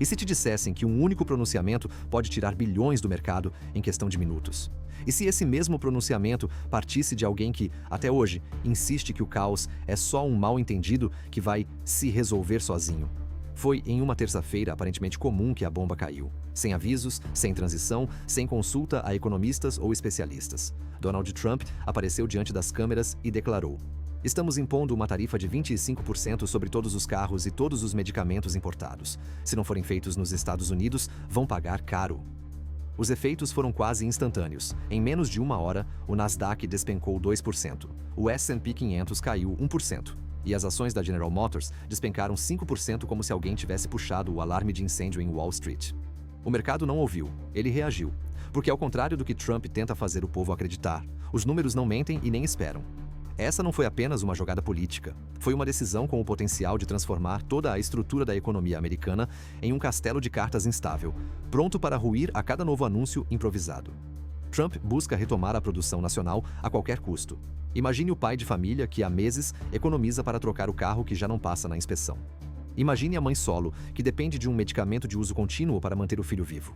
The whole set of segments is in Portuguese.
E se te dissessem que um único pronunciamento pode tirar bilhões do mercado em questão de minutos? E se esse mesmo pronunciamento partisse de alguém que, até hoje, insiste que o caos é só um mal-entendido que vai se resolver sozinho? Foi em uma terça-feira aparentemente comum que a bomba caiu. Sem avisos, sem transição, sem consulta a economistas ou especialistas. Donald Trump apareceu diante das câmeras e declarou: "Estamos impondo uma tarifa de 25% sobre todos os carros e todos os medicamentos importados. Se não forem feitos nos Estados Unidos, vão pagar caro." Os efeitos foram quase instantâneos. Em menos de uma hora, o Nasdaq despencou 2%, o S&P 500 caiu 1%, e as ações da General Motors despencaram 5% como se alguém tivesse puxado o alarme de incêndio em Wall Street. O mercado não ouviu, ele reagiu. Porque ao contrário do que Trump tenta fazer o povo acreditar, os números não mentem e nem esperam. Essa não foi apenas uma jogada política, foi uma decisão com o potencial de transformar toda a estrutura da economia americana em um castelo de cartas instável, pronto para ruir a cada novo anúncio improvisado. Trump busca retomar a produção nacional a qualquer custo. Imagine o pai de família que há meses economiza para trocar o carro que já não passa na inspeção. Imagine a mãe solo, que depende de um medicamento de uso contínuo para manter o filho vivo.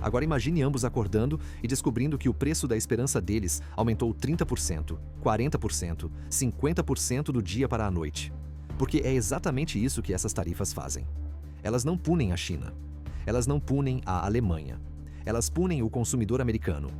Agora imagine ambos acordando e descobrindo que o preço da esperança deles aumentou 30%, 40%, 50% do dia para a noite. Porque é exatamente isso que essas tarifas fazem. Elas não punem a China. Elas não punem a Alemanha. Elas punem o consumidor americano.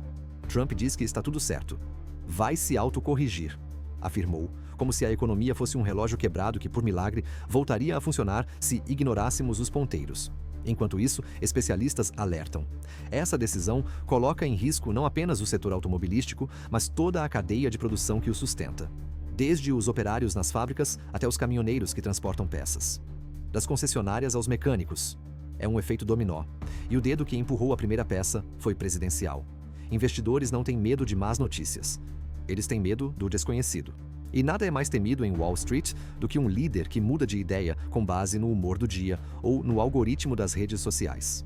Trump diz que está tudo certo. Vai se autocorrigir, afirmou, como se a economia fosse um relógio quebrado que, por milagre, voltaria a funcionar se ignorássemos os ponteiros. Enquanto isso, especialistas alertam. Essa decisão coloca em risco não apenas o setor automobilístico, mas toda a cadeia de produção que o sustenta. Desde os operários nas fábricas até os caminhoneiros que transportam peças. Das concessionárias aos mecânicos. É um efeito dominó. E o dedo que empurrou a primeira peça foi presidencial. Investidores não têm medo de más notícias. Eles têm medo do desconhecido. E nada é mais temido em Wall Street do que um líder que muda de ideia com base no humor do dia ou no algoritmo das redes sociais.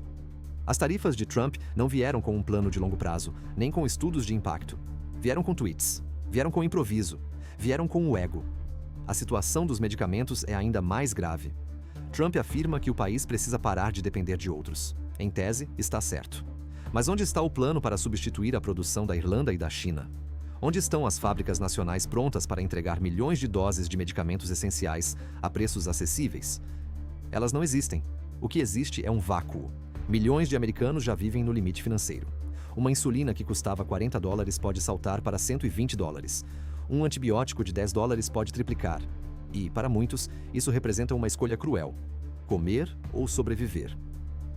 As tarifas de Trump não vieram com um plano de longo prazo, nem com estudos de impacto. Vieram com tweets, vieram com improviso, vieram com o ego. A situação dos medicamentos é ainda mais grave. Trump afirma que o país precisa parar de depender de outros. Em tese, está certo. Mas onde está o plano para substituir a produção da Irlanda e da China? Onde estão as fábricas nacionais prontas para entregar milhões de doses de medicamentos essenciais a preços acessíveis? Elas não existem. O que existe é um vácuo. Milhões de americanos já vivem no limite financeiro. Uma insulina que custava $40 pode saltar para $120. Um antibiótico de $10 pode triplicar. E, para muitos, isso representa uma escolha cruel: comer ou sobreviver.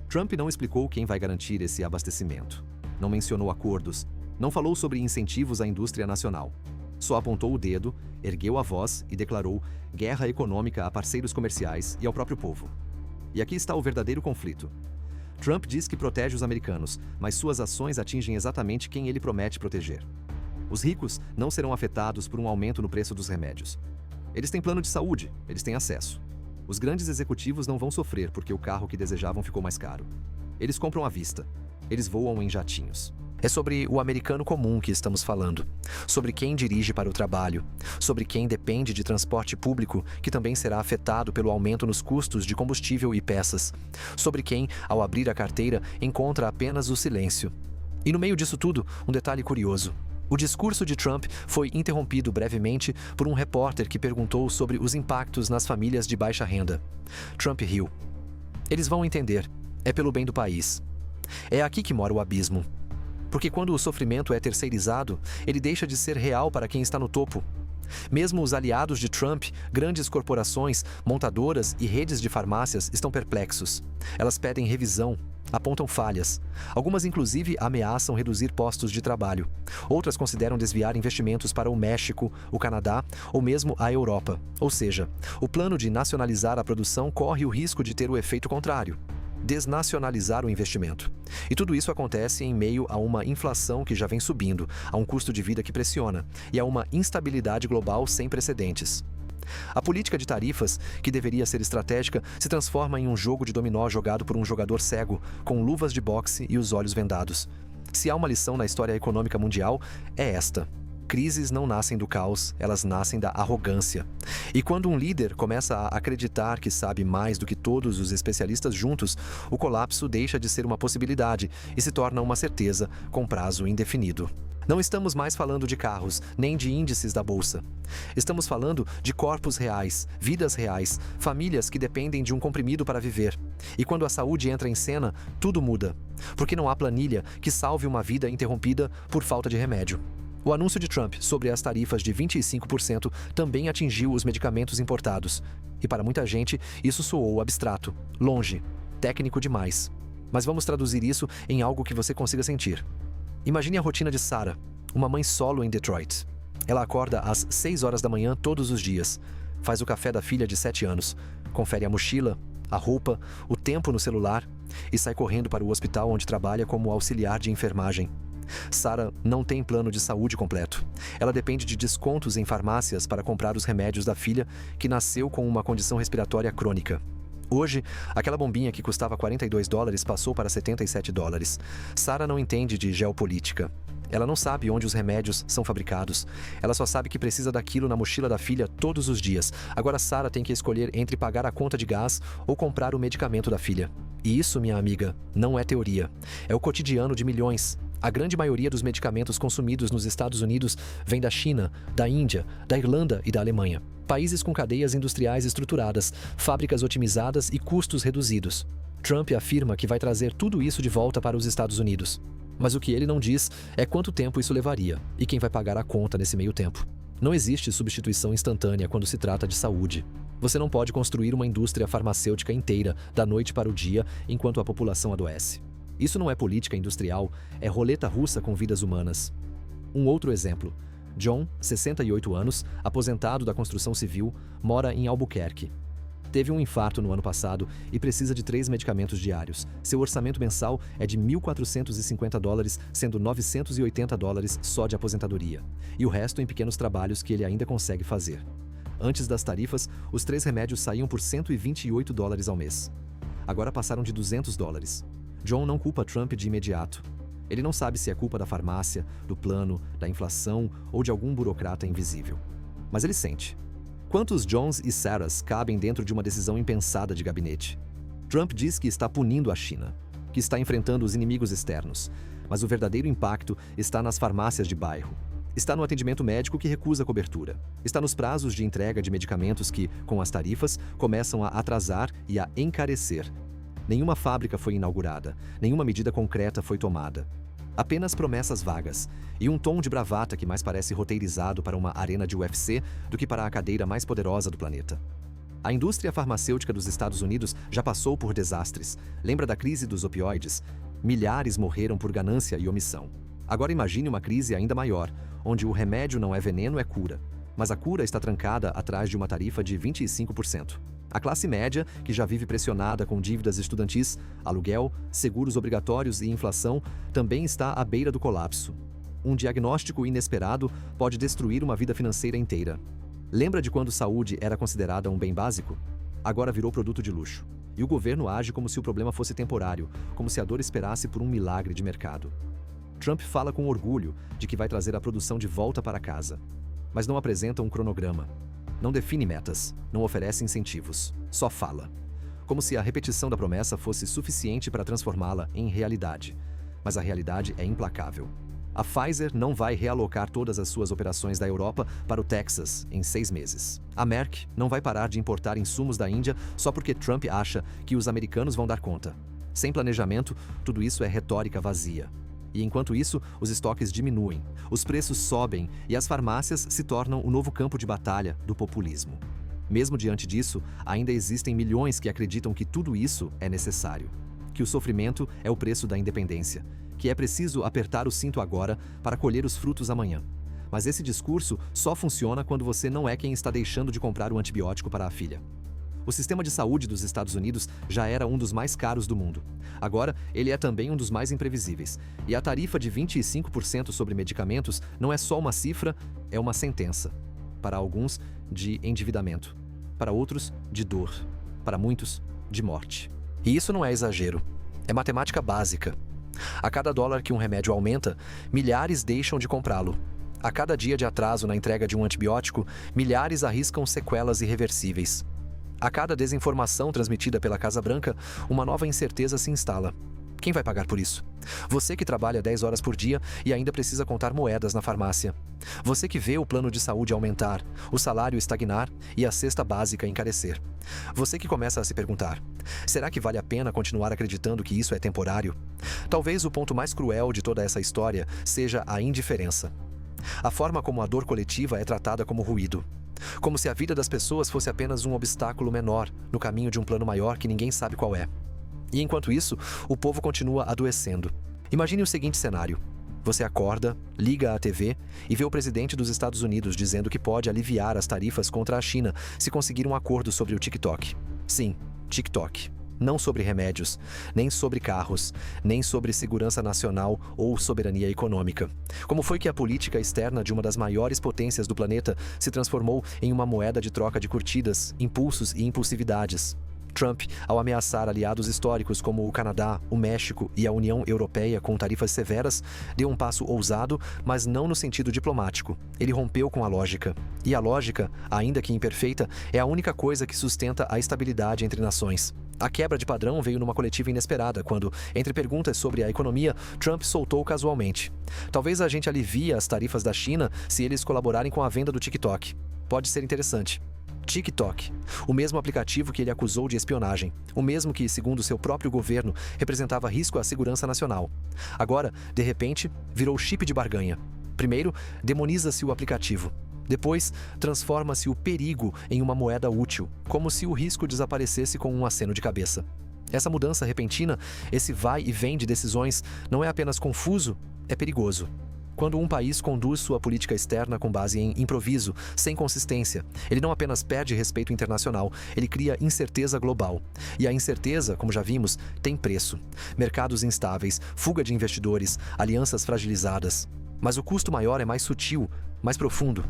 Trump não explicou quem vai garantir esse abastecimento. Não mencionou acordos. Não falou sobre incentivos à indústria nacional. Só apontou o dedo, ergueu a voz e declarou guerra econômica a parceiros comerciais e ao próprio povo. E aqui está o verdadeiro conflito. Trump diz que protege os americanos, mas suas ações atingem exatamente quem ele promete proteger. Os ricos não serão afetados por um aumento no preço dos remédios. Eles têm plano de saúde, eles têm acesso. Os grandes executivos não vão sofrer porque o carro que desejavam ficou mais caro. Eles compram à vista. Eles voam em jatinhos. É sobre o americano comum que estamos falando, sobre quem dirige para o trabalho, sobre quem depende de transporte público, que também será afetado pelo aumento nos custos de combustível e peças, sobre quem, ao abrir a carteira, encontra apenas o silêncio. E no meio disso tudo, um detalhe curioso. O discurso de Trump foi interrompido brevemente por um repórter que perguntou sobre os impactos nas famílias de baixa renda. Trump riu. Eles vão entender. É pelo bem do país. É aqui que mora o abismo. Porque quando o sofrimento é terceirizado, ele deixa de ser real para quem está no topo. Mesmo os aliados de Trump, grandes corporações, montadoras e redes de farmácias estão perplexos. Elas pedem revisão, apontam falhas. Algumas, inclusive, ameaçam reduzir postos de trabalho. Outras consideram desviar investimentos para o México, o Canadá ou mesmo a Europa. Ou seja, o plano de nacionalizar a produção corre o risco de ter o efeito contrário: desnacionalizar o investimento. E tudo isso acontece em meio a uma inflação que já vem subindo, a um custo de vida que pressiona e a uma instabilidade global sem precedentes. A política de tarifas, que deveria ser estratégica, se transforma em um jogo de dominó jogado por um jogador cego, com luvas de boxe e os olhos vendados. Se há uma lição na história econômica mundial, é esta: Crises não nascem do caos, elas nascem da arrogância. E quando um líder começa a acreditar que sabe mais do que todos os especialistas juntos, o colapso deixa de ser uma possibilidade e se torna uma certeza com prazo indefinido. Não estamos mais falando de carros, nem de índices da bolsa. Estamos falando de corpos reais, vidas reais, famílias que dependem de um comprimido para viver. E quando a saúde entra em cena, tudo muda. Porque não há planilha que salve uma vida interrompida por falta de remédio. O anúncio de Trump sobre as tarifas de 25% também atingiu os medicamentos importados. E para muita gente, isso soou abstrato, longe, técnico demais. Mas vamos traduzir isso em algo que você consiga sentir. Imagine a rotina de Sarah, uma mãe solo em Detroit. Ela acorda às 6 horas da manhã todos os dias, faz o café da filha de 7 anos, confere a mochila, a roupa, o tempo no celular e sai correndo para o hospital onde trabalha como auxiliar de enfermagem. Sarah não tem plano de saúde completo. Ela depende de descontos em farmácias para comprar os remédios da filha, que nasceu com uma condição respiratória crônica. Hoje, aquela bombinha que custava $42 passou para $77. Sarah não entende de geopolítica. Ela não sabe onde os remédios são fabricados. Ela só sabe que precisa daquilo na mochila da filha todos os dias. Agora Sarah tem que escolher entre pagar a conta de gás ou comprar o medicamento da filha. E isso, minha amiga, não é teoria. É o cotidiano de milhões. A grande maioria dos medicamentos consumidos nos Estados Unidos vem da China, da Índia, da Irlanda e da Alemanha. Países com cadeias industriais estruturadas, fábricas otimizadas e custos reduzidos. Trump afirma que vai trazer tudo isso de volta para os Estados Unidos. Mas o que ele não diz é quanto tempo isso levaria e quem vai pagar a conta nesse meio tempo. Não existe substituição instantânea quando se trata de saúde. Você não pode construir uma indústria farmacêutica inteira da noite para o dia enquanto a população adoece. Isso não é política industrial, é roleta russa com vidas humanas. Um outro exemplo. John, 68 anos, aposentado da construção civil, mora em Albuquerque. Teve um infarto no ano passado e precisa de 3 medicamentos diários. Seu orçamento mensal é de $1.450, sendo $980 só de aposentadoria. E o resto em pequenos trabalhos que ele ainda consegue fazer. Antes das tarifas, os 3 remédios saíam por $128 ao mês. Agora passaram de $200. John não culpa Trump de imediato. Ele não sabe se é culpa da farmácia, do plano, da inflação ou de algum burocrata invisível. Mas ele sente. Quantos Johns e Sarahs cabem dentro de uma decisão impensada de gabinete? Trump diz que está punindo a China, que está enfrentando os inimigos externos, mas o verdadeiro impacto está nas farmácias de bairro. Está no atendimento médico que recusa cobertura. Está nos prazos de entrega de medicamentos que, com as tarifas, começam a atrasar e a encarecer. Nenhuma fábrica foi inaugurada, nenhuma medida concreta foi tomada. Apenas promessas vagas e um tom de bravata que mais parece roteirizado para uma arena de UFC do que para a cadeira mais poderosa do planeta. A indústria farmacêutica dos Estados Unidos já passou por desastres. Lembra da crise dos opioides? Milhares morreram por ganância e omissão. Agora imagine uma crise ainda maior, onde o remédio não é veneno, é cura. Mas a cura está trancada atrás de uma tarifa de 25%. A classe média, que já vive pressionada com dívidas estudantis, aluguel, seguros obrigatórios e inflação, também está à beira do colapso. Um diagnóstico inesperado pode destruir uma vida financeira inteira. Lembra de quando saúde era considerada um bem básico? Agora virou produto de luxo. E o governo age como se o problema fosse temporário, como se a dor esperasse por um milagre de mercado. Trump fala com orgulho de que vai trazer a produção de volta para casa, mas não apresenta um cronograma. Não define metas, não oferece incentivos, só fala. Como se a repetição da promessa fosse suficiente para transformá-la em realidade. Mas a realidade é implacável. A Pfizer não vai realocar todas as suas operações da Europa para o Texas em 6 meses. A Merck não vai parar de importar insumos da Índia só porque Trump acha que os americanos vão dar conta. Sem planejamento, tudo isso é retórica vazia. E enquanto isso, os estoques diminuem, os preços sobem e as farmácias se tornam o novo campo de batalha do populismo. Mesmo diante disso, ainda existem milhões que acreditam que tudo isso é necessário, que o sofrimento é o preço da independência, que é preciso apertar o cinto agora para colher os frutos amanhã. Mas esse discurso só funciona quando você não é quem está deixando de comprar o antibiótico para a filha. O sistema de saúde dos Estados Unidos já era um dos mais caros do mundo. Agora, ele é também um dos mais imprevisíveis. E a tarifa de 25% sobre medicamentos não é só uma cifra, é uma sentença. Para alguns, de endividamento. Para outros, de dor. Para muitos, de morte. E isso não é exagero. É matemática básica. A cada dólar que um remédio aumenta, milhares deixam de comprá-lo. A cada dia de atraso na entrega de um antibiótico, milhares arriscam sequelas irreversíveis. A cada desinformação transmitida pela Casa Branca, uma nova incerteza se instala. Quem vai pagar por isso? Você que trabalha 10 horas por dia e ainda precisa contar moedas na farmácia. Você que vê o plano de saúde aumentar, o salário estagnar e a cesta básica encarecer. Você que começa a se perguntar: será que vale a pena continuar acreditando que isso é temporário? Talvez o ponto mais cruel de toda essa história seja a indiferença. A forma como a dor coletiva é tratada como ruído. Como se a vida das pessoas fosse apenas um obstáculo menor no caminho de um plano maior que ninguém sabe qual é. E enquanto isso, o povo continua adoecendo. Imagine o seguinte cenário. Você acorda, liga à TV e vê o presidente dos Estados Unidos dizendo que pode aliviar as tarifas contra a China se conseguir um acordo sobre o TikTok. Sim, TikTok. Não sobre remédios, nem sobre carros, nem sobre segurança nacional ou soberania econômica. Como foi que a política externa de uma das maiores potências do planeta se transformou em uma moeda de troca de curtidas, impulsos e impulsividades? Trump, ao ameaçar aliados históricos como o Canadá, o México e a União Europeia com tarifas severas, deu um passo ousado, mas não no sentido diplomático. Ele rompeu com a lógica. E a lógica, ainda que imperfeita, é a única coisa que sustenta a estabilidade entre nações. A quebra de padrão veio numa coletiva inesperada, quando, entre perguntas sobre a economia, Trump soltou casualmente: talvez a gente alivie as tarifas da China se eles colaborarem com a venda do TikTok. Pode ser interessante. TikTok, o mesmo aplicativo que ele acusou de espionagem, o mesmo que, segundo seu próprio governo, representava risco à segurança nacional. Agora, de repente, virou chip de barganha. Primeiro, demoniza-se o aplicativo. Depois, transforma-se o perigo em uma moeda útil, como se o risco desaparecesse com um aceno de cabeça. Essa mudança repentina, esse vai e vem de decisões, não é apenas confuso, é perigoso. Quando um país conduz sua política externa com base em improviso, sem consistência, ele não apenas perde respeito internacional, ele cria incerteza global. E a incerteza, como já vimos, tem preço. Mercados instáveis, fuga de investidores, alianças fragilizadas. Mas o custo maior é mais sutil, mais profundo.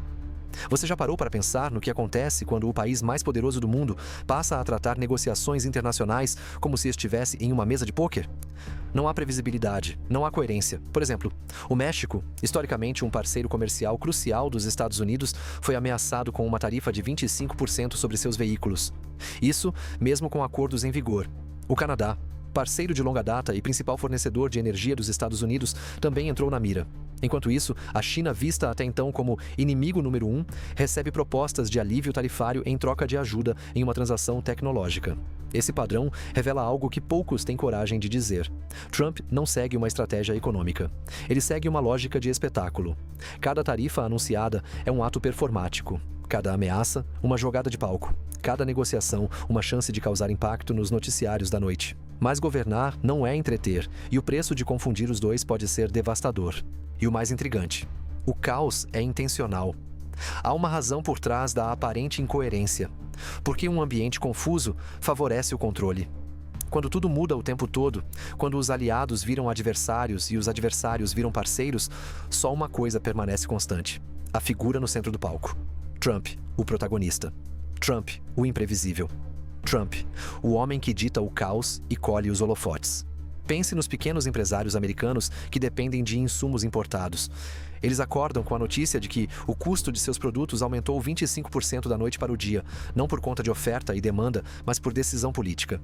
Você já parou para pensar no que acontece quando o país mais poderoso do mundo passa a tratar negociações internacionais como se estivesse em uma mesa de pôquer? Não há previsibilidade, não há coerência. Por exemplo, o México, historicamente um parceiro comercial crucial dos Estados Unidos, foi ameaçado com uma tarifa de 25% sobre seus veículos. Isso mesmo com acordos em vigor. O Canadá, parceiro de longa data e principal fornecedor de energia dos Estados Unidos, também entrou na mira. Enquanto isso, a China, vista até então como inimigo número 1, recebe propostas de alívio tarifário em troca de ajuda em uma transação tecnológica. Esse padrão revela algo que poucos têm coragem de dizer. Trump não segue uma estratégia econômica. Ele segue uma lógica de espetáculo. Cada tarifa anunciada é um ato performático. Cada ameaça, uma jogada de palco. Cada negociação, uma chance de causar impacto nos noticiários da noite. Mas governar não é entreter, e o preço de confundir os dois pode ser devastador. E o mais intrigante: o caos é intencional. Há uma razão por trás da aparente incoerência. Porque um ambiente confuso favorece o controle. Quando tudo muda o tempo todo, quando os aliados viram adversários e os adversários viram parceiros, só uma coisa permanece constante: a figura no centro do palco. Trump, o protagonista. Trump, o imprevisível. Trump, o homem que dita o caos e colhe os holofotes. Pense nos pequenos empresários americanos que dependem de insumos importados. Eles acordam com a notícia de que o custo de seus produtos aumentou 25% da noite para o dia, não por conta de oferta e demanda, mas por decisão política.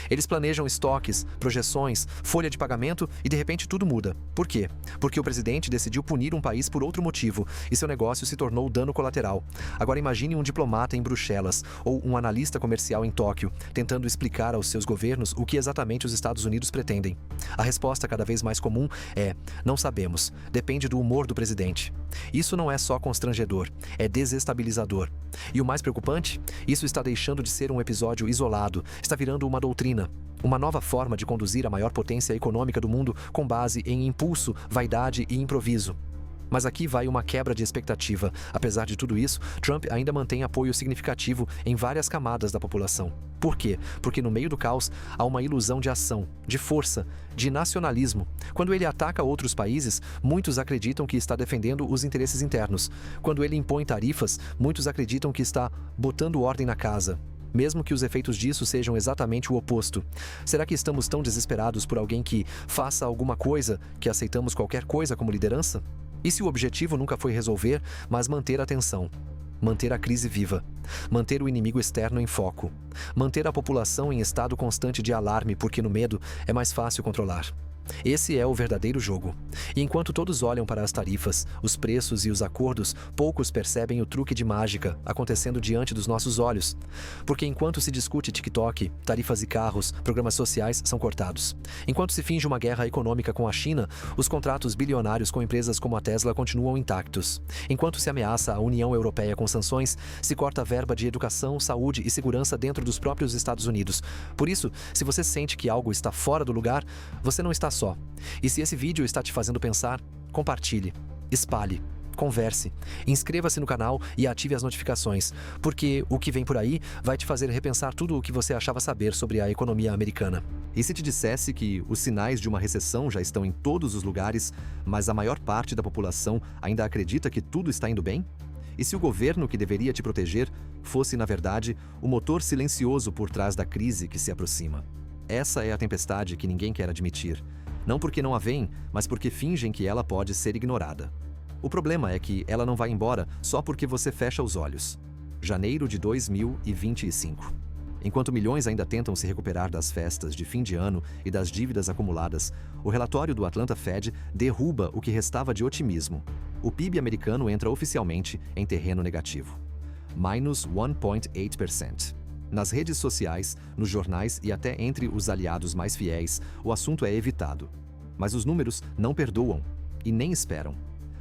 Eles planejam estoques, projeções, folha de pagamento e de repente tudo muda. Por quê? Porque o presidente decidiu punir um país por outro motivo e seu negócio se tornou dano colateral. Agora imagine um diplomata em Bruxelas ou um analista comercial em Tóquio tentando explicar aos seus governos o que exatamente os Estados Unidos pretendem. A resposta cada vez mais comum é: não sabemos, depende do humor do presidente. Isso não é só constrangedor, é desestabilizador. E o mais preocupante? Isso está deixando de ser um episódio isolado, está virando uma doutrina. Uma nova forma de conduzir a maior potência econômica do mundo com base em impulso, vaidade e improviso. Mas aqui vai uma quebra de expectativa. Apesar de tudo isso, Trump ainda mantém apoio significativo em várias camadas da população. Por quê? Porque no meio do caos há uma ilusão de ação, de força, de nacionalismo. Quando ele ataca outros países, muitos acreditam que está defendendo os interesses internos. Quando ele impõe tarifas, muitos acreditam que está botando ordem na casa. Mesmo que os efeitos disso sejam exatamente o oposto. Será que estamos tão desesperados por alguém que faça alguma coisa que aceitamos qualquer coisa como liderança? E se o objetivo nunca foi resolver, mas manter a tensão? Manter a crise viva, manter o inimigo externo em foco, manter a população em estado constante de alarme porque no medo é mais fácil controlar. Esse é o verdadeiro jogo. E enquanto todos olham para as tarifas, os preços e os acordos, poucos percebem o truque de mágica acontecendo diante dos nossos olhos. Porque enquanto se discute TikTok, tarifas e carros, programas sociais são cortados. Enquanto se finge uma guerra econômica com a China, os contratos bilionários com empresas como a Tesla continuam intactos. Enquanto se ameaça a União Europeia com sanções, se corta a verba de educação, saúde e segurança dentro dos próprios Estados Unidos. Por isso, se você sente que algo está fora do lugar, você não está só. E se esse vídeo está te fazendo pensar, compartilhe, espalhe, converse, inscreva-se no canal e ative as notificações, porque o que vem por aí vai te fazer repensar tudo o que você achava saber sobre a economia americana. E se te dissesse que os sinais de uma recessão já estão em todos os lugares, mas a maior parte da população ainda acredita que tudo está indo bem? E se o governo que deveria te proteger fosse, na verdade, o motor silencioso por trás da crise que se aproxima? Essa é a tempestade que ninguém quer admitir. Não porque não a veem, mas porque fingem que ela pode ser ignorada. O problema é que ela não vai embora só porque você fecha os olhos. Janeiro de 2025. Enquanto milhões ainda tentam se recuperar das festas de fim de ano e das dívidas acumuladas, o relatório do Atlanta Fed derruba o que restava de otimismo. O PIB americano entra oficialmente em terreno negativo. Minus 1,8%. Nas redes sociais, nos jornais e até entre os aliados mais fiéis, o assunto é evitado. Mas os números não perdoam e nem esperam.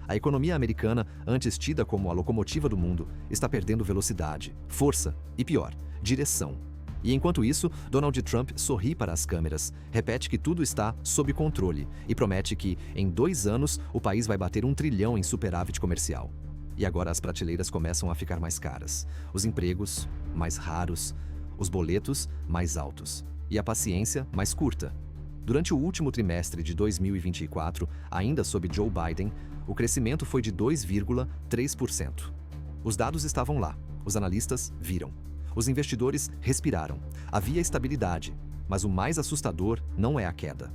A economia americana, antes tida como a locomotiva do mundo, está perdendo velocidade, força e, pior, direção. E enquanto isso, Donald Trump sorri para as câmeras, repete que tudo está sob controle e promete que, em 2 anos, o país vai bater 1 trilhão em superávit comercial. E agora as prateleiras começam a ficar mais caras, os empregos mais raros, os boletos mais altos e a paciência mais curta. Durante o último trimestre de 2024, ainda sob Joe Biden, o crescimento foi de 2,3%. Os dados estavam lá, os analistas viram. Os investidores respiraram. Havia estabilidade, mas o mais assustador não é a queda.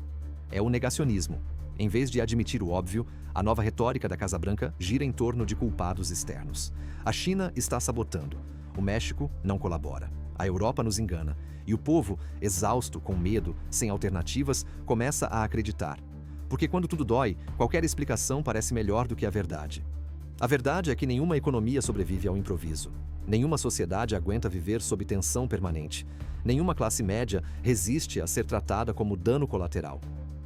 É o negacionismo. Em vez de admitir o óbvio, a nova retórica da Casa Branca gira em torno de culpados externos. A China está sabotando. O México não colabora. A Europa nos engana. E o povo, exausto, com medo, sem alternativas, começa a acreditar. Porque quando tudo dói, qualquer explicação parece melhor do que a verdade. A verdade é que nenhuma economia sobrevive ao improviso. Nenhuma sociedade aguenta viver sob tensão permanente. Nenhuma classe média resiste a ser tratada como dano colateral.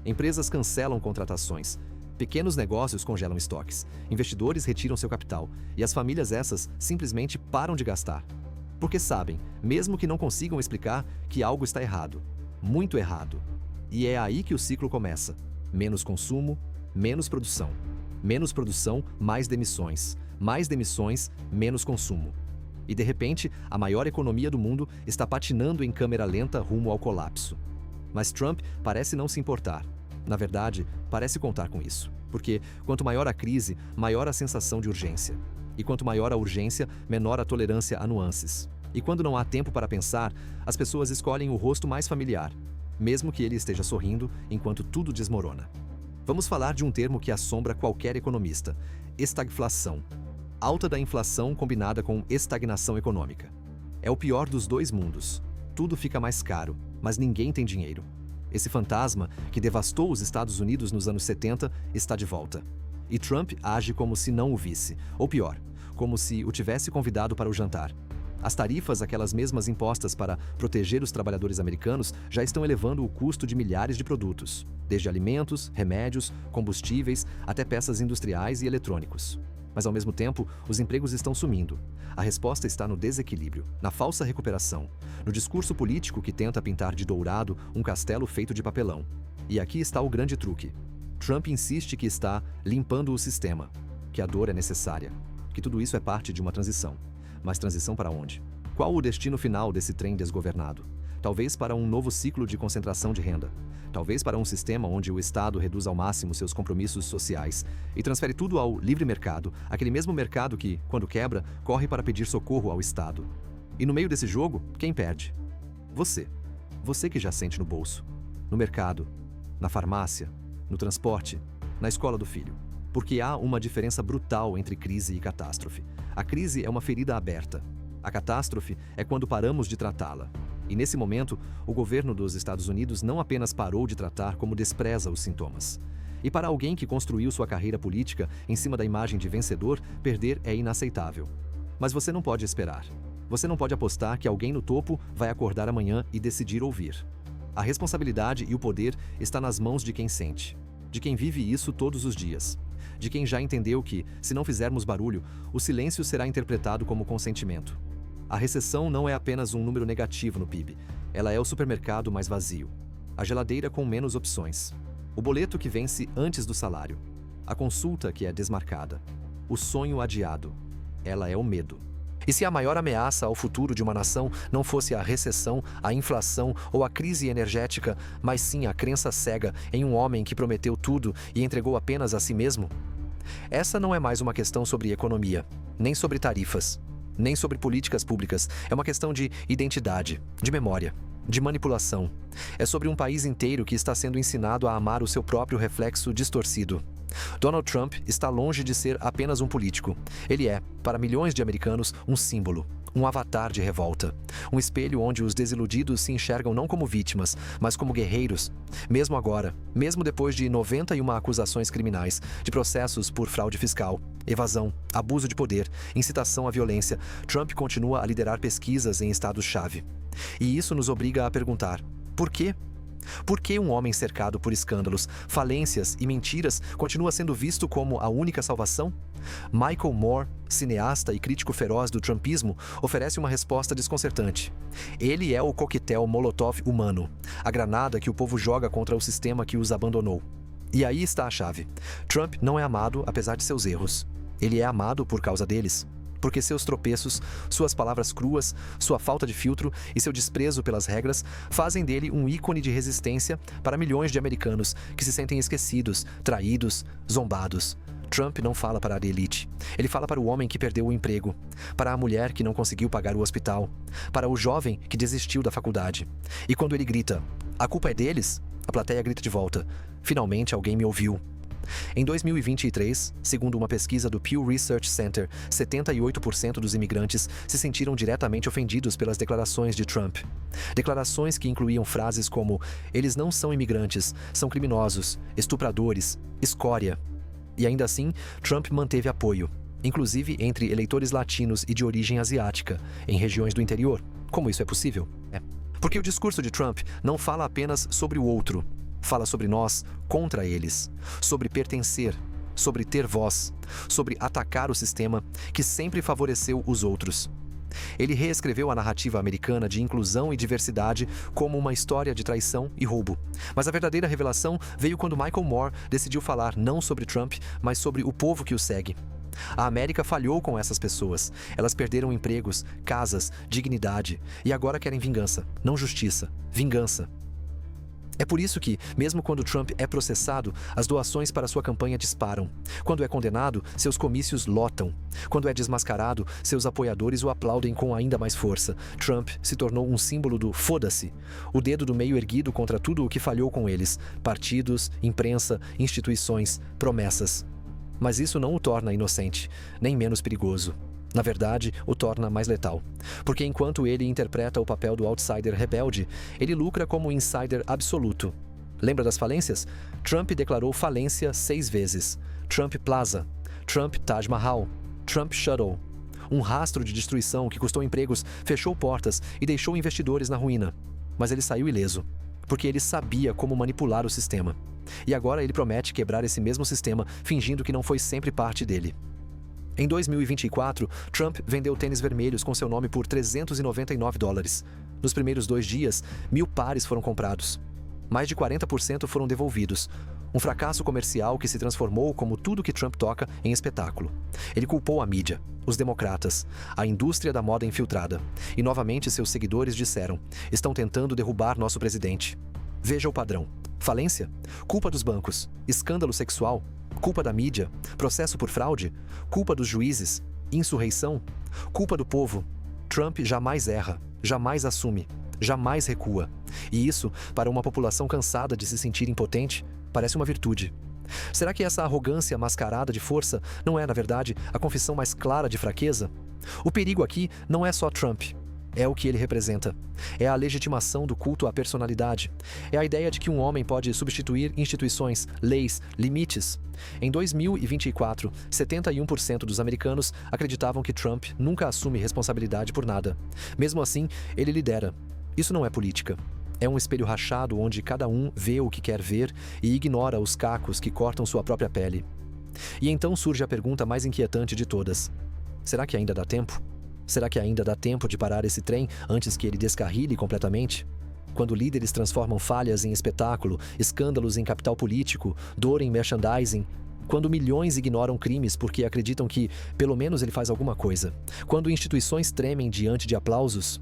Empresas cancelam contratações. Pequenos negócios congelam estoques. Investidores retiram seu capital. E as famílias essas simplesmente param de gastar. Porque sabem, mesmo que não consigam explicar, que algo está errado. Muito errado. E é aí que o ciclo começa. Menos consumo, menos produção. Menos produção, mais demissões. Mais demissões, menos consumo. E de repente, a maior economia do mundo está patinando em câmera lenta rumo ao colapso. Mas Trump parece não se importar. Na verdade, parece contar com isso. Porque quanto maior a crise, maior a sensação de urgência. E quanto maior a urgência, menor a tolerância a nuances. E quando não há tempo para pensar, as pessoas escolhem o rosto mais familiar, mesmo que ele esteja sorrindo enquanto tudo desmorona. Vamos falar de um termo que assombra qualquer economista: estagflação. Alta da inflação combinada com estagnação econômica. É o pior dos dois mundos. Tudo fica mais caro, mas ninguém tem dinheiro. Esse fantasma, que devastou os Estados Unidos nos anos 70, está de volta. E Trump age como se não o visse, ou pior, como se o tivesse convidado para o jantar. As tarifas, aquelas mesmas impostas para proteger os trabalhadores americanos, já estão elevando o custo de milhares de produtos, desde alimentos, remédios, combustíveis, até peças industriais e eletrônicos. Mas, ao mesmo tempo, os empregos estão sumindo. A resposta está no desequilíbrio, na falsa recuperação, no discurso político que tenta pintar de dourado um castelo feito de papelão. E aqui está o grande truque. Trump insiste que está limpando o sistema, que a dor é necessária, que tudo isso é parte de uma transição. Mas transição para onde? Qual o destino final desse trem desgovernado? Talvez para um novo ciclo de concentração de renda. Talvez para um sistema onde o Estado reduz ao máximo seus compromissos sociais e transfere tudo ao livre mercado, aquele mesmo mercado que, quando quebra, corre para pedir socorro ao Estado. E no meio desse jogo, quem perde? Você. Você que já sente no bolso, no mercado, na farmácia, no transporte, na escola do filho. Porque há uma diferença brutal entre crise e catástrofe. A crise é uma ferida aberta. A catástrofe é quando paramos de tratá-la. E nesse momento, o governo dos Estados Unidos não apenas parou de tratar, como despreza os sintomas. E para alguém que construiu sua carreira política em cima da imagem de vencedor, perder é inaceitável. Mas você não pode esperar. Você não pode apostar que alguém no topo vai acordar amanhã e decidir ouvir. A responsabilidade e o poder está nas mãos de quem sente, de quem vive isso todos os dias, de quem já entendeu que, se não fizermos barulho, o silêncio será interpretado como consentimento. A recessão não é apenas um número negativo no PIB, ela é o supermercado mais vazio, a geladeira com menos opções, o boleto que vence antes do salário, a consulta que é desmarcada, o sonho adiado. Ela é o medo. E se a maior ameaça ao futuro de uma nação não fosse a recessão, a inflação ou a crise energética, mas sim a crença cega em um homem que prometeu tudo e entregou apenas a si mesmo? Essa não é mais uma questão sobre economia, nem sobre tarifas, nem sobre políticas públicas. É uma questão de identidade, de memória, de manipulação. É sobre um país inteiro que está sendo ensinado a amar o seu próprio reflexo distorcido. Donald Trump está longe de ser apenas um político. Ele é, para milhões de americanos, um símbolo, um avatar de revolta. Um espelho onde os desiludidos se enxergam não como vítimas, mas como guerreiros. Mesmo agora, mesmo depois de 91 acusações criminais, de processos por fraude fiscal, evasão, abuso de poder, incitação à violência, Trump continua a liderar pesquisas em estados-chave. E isso nos obriga a perguntar: por quê? Por que um homem cercado por escândalos, falências e mentiras continua sendo visto como a única salvação? Michael Moore, cineasta e crítico feroz do trumpismo, oferece uma resposta desconcertante. Ele é o coquetel Molotov humano, a granada que o povo joga contra o sistema que os abandonou. E aí está a chave. Trump não é amado apesar de seus erros. Ele é amado por causa deles. Porque seus tropeços, suas palavras cruas, sua falta de filtro e seu desprezo pelas regras fazem dele um ícone de resistência para milhões de americanos que se sentem esquecidos, traídos, zombados. Trump não fala para a elite. Ele fala para o homem que perdeu o emprego, para a mulher que não conseguiu pagar o hospital, para o jovem que desistiu da faculdade. E quando ele grita: "A culpa é deles", a plateia grita de volta: "Finalmente alguém me ouviu". Em 2023, segundo uma pesquisa do Pew Research Center, 78% dos imigrantes se sentiram diretamente ofendidos pelas declarações de Trump. Declarações que incluíam frases como: "Eles não são imigrantes, são criminosos, estupradores, escória". E ainda assim, Trump manteve apoio, inclusive entre eleitores latinos e de origem asiática, em regiões do interior. Como isso é possível? Porque o discurso de Trump não fala apenas sobre o outro. Fala sobre nós contra eles, sobre pertencer, sobre ter voz, sobre atacar o sistema que sempre favoreceu os outros. Ele reescreveu a narrativa americana de inclusão e diversidade como uma história de traição e roubo. Mas a verdadeira revelação veio quando Michael Moore decidiu falar não sobre Trump, mas sobre o povo que o segue. A América falhou com essas pessoas. Elas perderam empregos, casas, dignidade e agora querem vingança, não justiça, vingança. É por isso que, mesmo quando Trump é processado, as doações para sua campanha disparam. Quando é condenado, seus comícios lotam. Quando é desmascarado, seus apoiadores o aplaudem com ainda mais força. Trump se tornou um símbolo do "foda-se", o dedo do meio erguido contra tudo o que falhou com eles: partidos, imprensa, instituições, promessas. Mas isso não o torna inocente, nem menos perigoso. Na verdade, o torna mais letal. Porque enquanto ele interpreta o papel do outsider rebelde, ele lucra como insider absoluto. Lembra das falências? Trump declarou falência 6 vezes. Trump Plaza, Trump Taj Mahal, Trump Shuttle. Um rastro de destruição que custou empregos, fechou portas e deixou investidores na ruína. Mas ele saiu ileso, porque ele sabia como manipular o sistema. E agora ele promete quebrar esse mesmo sistema, fingindo que não foi sempre parte dele. Em 2024, Trump vendeu tênis vermelhos com seu nome por $399. Nos primeiros 2 dias, 1.000 pares foram comprados. Mais de 40% foram devolvidos. Um fracasso comercial que se transformou, como tudo que Trump toca, em espetáculo. Ele culpou a mídia, os democratas, a indústria da moda infiltrada. E novamente seus seguidores disseram: "Estão tentando derrubar nosso presidente". Veja o padrão. Falência? Culpa dos bancos. Escândalo sexual? Culpa da mídia? Processo por fraude? Culpa dos juízes? Insurreição? Culpa do povo? Trump jamais erra, jamais assume, jamais recua. E isso, para uma população cansada de se sentir impotente, parece uma virtude. Será que essa arrogância mascarada de força não é, na verdade, a confissão mais clara de fraqueza? O perigo aqui não é só Trump. É o que ele representa. É a legitimação do culto à personalidade. É a ideia de que um homem pode substituir instituições, leis, limites. Em 2024, 71% dos americanos acreditavam que Trump nunca assume responsabilidade por nada. Mesmo assim, ele lidera. Isso não é política. É um espelho rachado onde cada um vê o que quer ver e ignora os cacos que cortam sua própria pele. E então surge a pergunta mais inquietante de todas. Será que ainda dá tempo? Será que ainda dá tempo de parar esse trem antes que ele descarrile completamente? Quando líderes transformam falhas em espetáculo, escândalos em capital político, dor em merchandising, quando milhões ignoram crimes porque acreditam que, pelo menos, ele faz alguma coisa, quando instituições tremem diante de aplausos,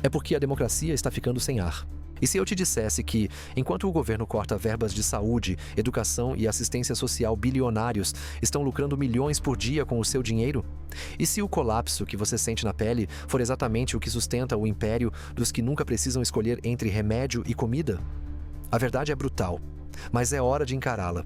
é porque a democracia está ficando sem ar. E se eu te dissesse que, enquanto o governo corta verbas de saúde, educação e assistência social bilionários estão lucrando milhões por dia com o seu dinheiro? E se o colapso que você sente na pele for exatamente o que sustenta o império dos que nunca precisam escolher entre remédio e comida? A verdade é brutal, mas é hora de encará-la.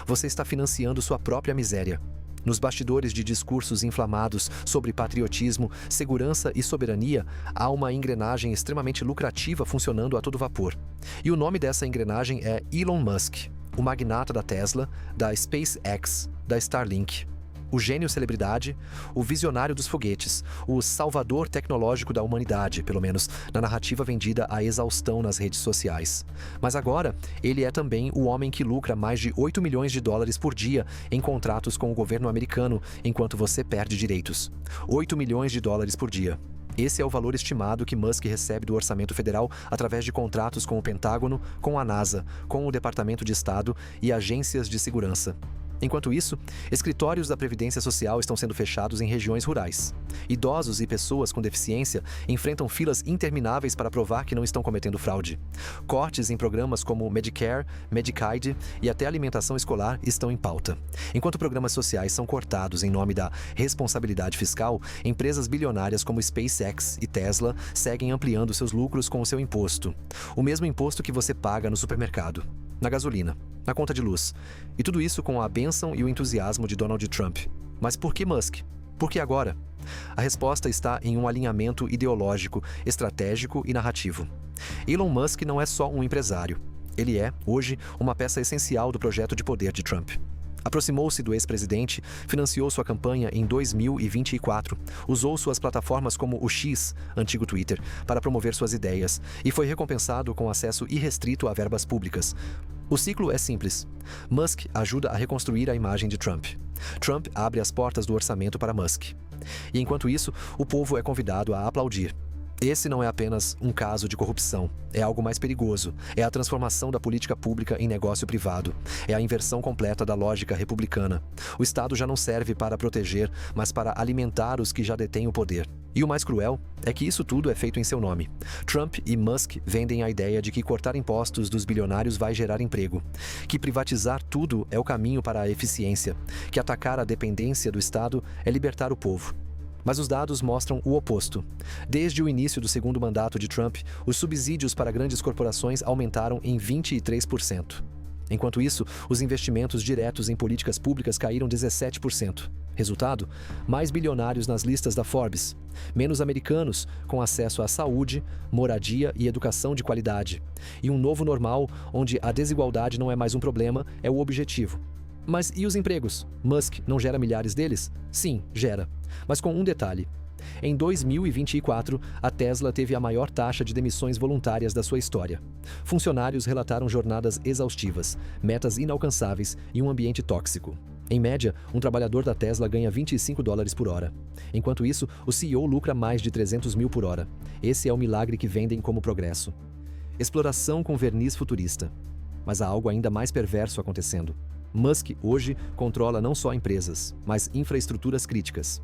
Você está financiando sua própria miséria. Nos bastidores de discursos inflamados sobre patriotismo, segurança e soberania, há uma engrenagem extremamente lucrativa funcionando a todo vapor. E o nome dessa engrenagem é Elon Musk, o magnata da Tesla, da SpaceX, da Starlink. O gênio celebridade, o visionário dos foguetes, o salvador tecnológico da humanidade, pelo menos na narrativa vendida à exaustão nas redes sociais. Mas agora, ele é também o homem que lucra mais de 8 milhões de dólares por dia em contratos com o governo americano, enquanto você perde direitos. 8 milhões de dólares por dia. Esse é o valor estimado que Musk recebe do orçamento federal através de contratos com o Pentágono, com a NASA, com o Departamento de Estado e agências de segurança. Enquanto isso, escritórios da Previdência Social estão sendo fechados em regiões rurais. Idosos e pessoas com deficiência enfrentam filas intermináveis para provar que não estão cometendo fraude. Cortes em programas como Medicare, Medicaid e até alimentação escolar estão em pauta. Enquanto programas sociais são cortados em nome da responsabilidade fiscal, empresas bilionárias como SpaceX e Tesla seguem ampliando seus lucros com o seu imposto. O mesmo imposto que você paga no supermercado, na gasolina, na conta de luz. E tudo isso com a bênção e o entusiasmo de Donald Trump. Mas por que Musk? Por que agora? A resposta está em um alinhamento ideológico, estratégico e narrativo. Elon Musk não é só um empresário. Ele é, hoje, uma peça essencial do projeto de poder de Trump. Aproximou-se do ex-presidente, financiou sua campanha em 2024, usou suas plataformas como o X, antigo Twitter, para promover suas ideias e foi recompensado com acesso irrestrito a verbas públicas. O ciclo é simples. Musk ajuda a reconstruir a imagem de Trump. Trump abre as portas do orçamento para Musk. E enquanto isso, o povo é convidado a aplaudir. Esse não é apenas um caso de corrupção, é algo mais perigoso. É a transformação da política pública em negócio privado. É a inversão completa da lógica republicana. O Estado já não serve para proteger, mas para alimentar os que já detêm o poder. E o mais cruel é que isso tudo é feito em seu nome. Trump e Musk vendem a ideia de que cortar impostos dos bilionários vai gerar emprego, que privatizar tudo é o caminho para a eficiência, que atacar a dependência do Estado é libertar o povo. Mas os dados mostram o oposto. Desde o início do segundo mandato de Trump, os subsídios para grandes corporações aumentaram em 23%. Enquanto isso, os investimentos diretos em políticas públicas caíram 17%. Resultado? Mais bilionários nas listas da Forbes. Menos americanos com acesso à saúde, moradia e educação de qualidade. E um novo normal onde a desigualdade não é mais um problema, é o objetivo. Mas e os empregos? Musk não gera milhares deles? Sim, gera. Mas com um detalhe. Em 2024, a Tesla teve a maior taxa de demissões voluntárias da sua história. Funcionários relataram jornadas exaustivas, metas inalcançáveis e um ambiente tóxico. Em média, um trabalhador da Tesla ganha $25 por hora. Enquanto isso, o CEO lucra mais de 300 mil por hora. Esse é o milagre que vendem como progresso. Exploração com verniz futurista. Mas há algo ainda mais perverso acontecendo. Musk, hoje, controla não só empresas, mas infraestruturas críticas.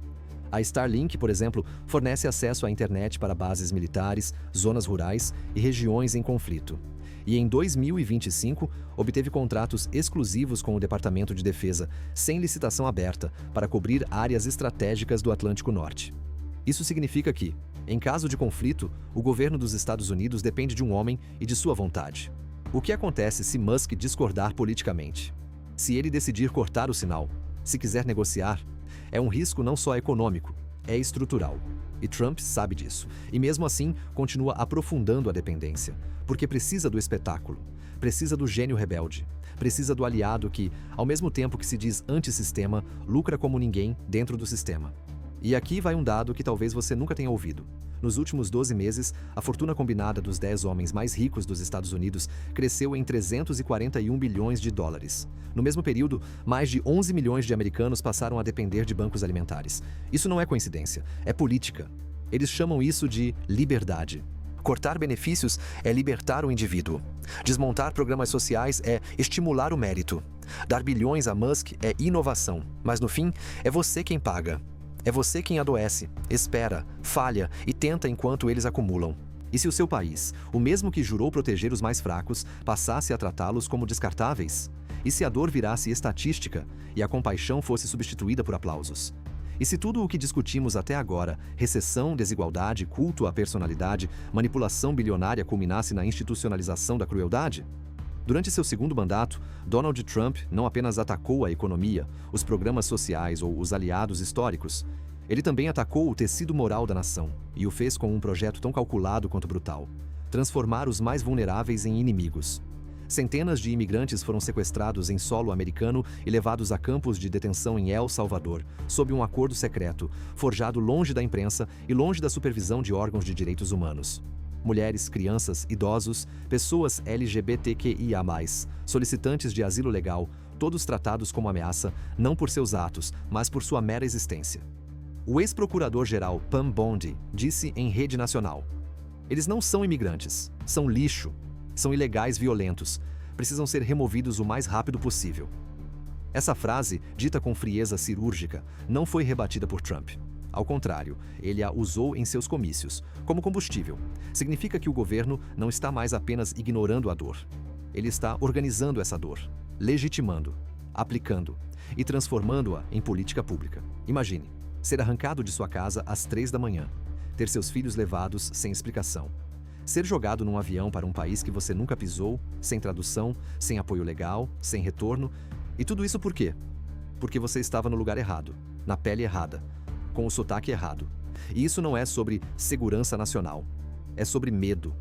A Starlink, por exemplo, fornece acesso à internet para bases militares, zonas rurais e regiões em conflito. E em 2025, obteve contratos exclusivos com o Departamento de Defesa, sem licitação aberta, para cobrir áreas estratégicas do Atlântico Norte. Isso significa que, em caso de conflito, o governo dos Estados Unidos depende de um homem e de sua vontade. O que acontece se Musk discordar politicamente? Se ele decidir cortar o sinal, se quiser negociar, é um risco não só econômico, é estrutural. E Trump sabe disso, e mesmo assim continua aprofundando a dependência, porque precisa do espetáculo, precisa do gênio rebelde, precisa do aliado que, ao mesmo tempo que se diz antissistema, lucra como ninguém dentro do sistema. E aqui vai um dado que talvez você nunca tenha ouvido. Nos últimos 12 meses, a fortuna combinada dos 10 homens mais ricos dos Estados Unidos cresceu em 341 bilhões de dólares. No mesmo período, mais de 11 milhões de americanos passaram a depender de bancos alimentares. Isso não é coincidência, é política. Eles chamam isso de liberdade. Cortar benefícios é libertar o indivíduo. Desmontar programas sociais é estimular o mérito. Dar bilhões a Musk é inovação, mas no fim, é você quem paga. É você quem adoece, espera, falha e tenta enquanto eles acumulam. E se o seu país, o mesmo que jurou proteger os mais fracos, passasse a tratá-los como descartáveis? E se a dor virasse estatística e a compaixão fosse substituída por aplausos? E se tudo o que discutimos até agora, recessão, desigualdade, culto à personalidade, manipulação bilionária culminasse na institucionalização da crueldade? Durante seu segundo mandato, Donald Trump não apenas atacou a economia, os programas sociais ou os aliados históricos, ele também atacou o tecido moral da nação e o fez com um projeto tão calculado quanto brutal: transformar os mais vulneráveis em inimigos. Centenas de imigrantes foram sequestrados em solo americano e levados a campos de detenção em El Salvador, sob um acordo secreto, forjado longe da imprensa e longe da supervisão de órgãos de direitos humanos. Mulheres, crianças, idosos, pessoas LGBTQIA+, solicitantes de asilo legal, todos tratados como ameaça, não por seus atos, mas por sua mera existência. O ex-procurador-geral Pam Bondi disse em rede nacional: "Eles não são imigrantes, são lixo, são ilegais violentos, precisam ser removidos o mais rápido possível." Essa frase, dita com frieza cirúrgica, não foi rebatida por Trump. Ao contrário, ele a usou em seus comícios, como combustível. Significa que o governo não está mais apenas ignorando a dor. Ele está organizando essa dor, legitimando, aplicando e transformando-a em política pública. Imagine ser arrancado de sua casa às 3 da manhã, ter seus filhos levados sem explicação, ser jogado num avião para um país que você nunca pisou, sem tradução, sem apoio legal, sem retorno. E tudo isso por quê? Porque você estava no lugar errado, na pele errada, com o sotaque errado. E isso não é sobre segurança nacional. É sobre medo.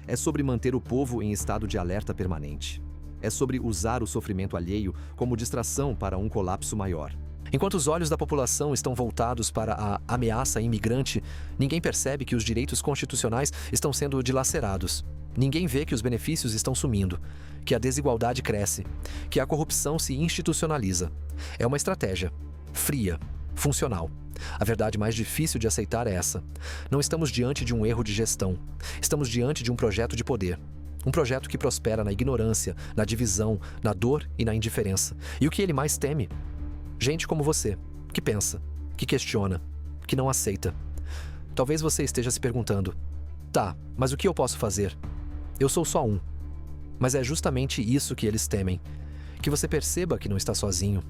É sobre manter o povo em estado de alerta permanente. É sobre usar o sofrimento alheio como distração para um colapso maior. Enquanto os olhos da população estão voltados para a ameaça imigrante, ninguém percebe que os direitos constitucionais estão sendo dilacerados. Ninguém vê que os benefícios estão sumindo, que a desigualdade cresce, que a corrupção se institucionaliza. É uma estratégia fria, funcional. A verdade mais difícil de aceitar é essa. Não estamos diante de um erro de gestão. Estamos diante de um projeto de poder. Um projeto que prospera na ignorância, na divisão, na dor e na indiferença. E o que ele mais teme? Gente como você, que pensa, que questiona, que não aceita. Talvez você esteja se perguntando: tá, mas o que eu posso fazer? Eu sou só um. Mas é justamente isso que eles temem. Que você perceba que não está sozinho.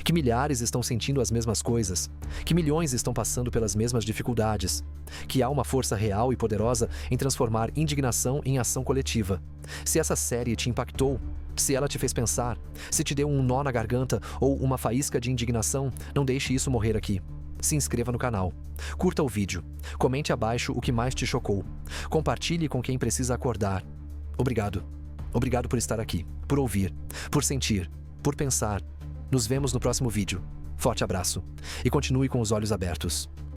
Que milhares estão sentindo as mesmas coisas, que milhões estão passando pelas mesmas dificuldades, que há uma força real e poderosa em transformar indignação em ação coletiva. Se essa série te impactou, se ela te fez pensar, se te deu um nó na garganta ou uma faísca de indignação, não deixe isso morrer aqui. Se inscreva no canal, curta o vídeo, comente abaixo o que mais te chocou, compartilhe com quem precisa acordar. Obrigado. Obrigado por estar aqui, por ouvir, por sentir, por pensar. Nos vemos no próximo vídeo. Forte abraço. E continue com os olhos abertos.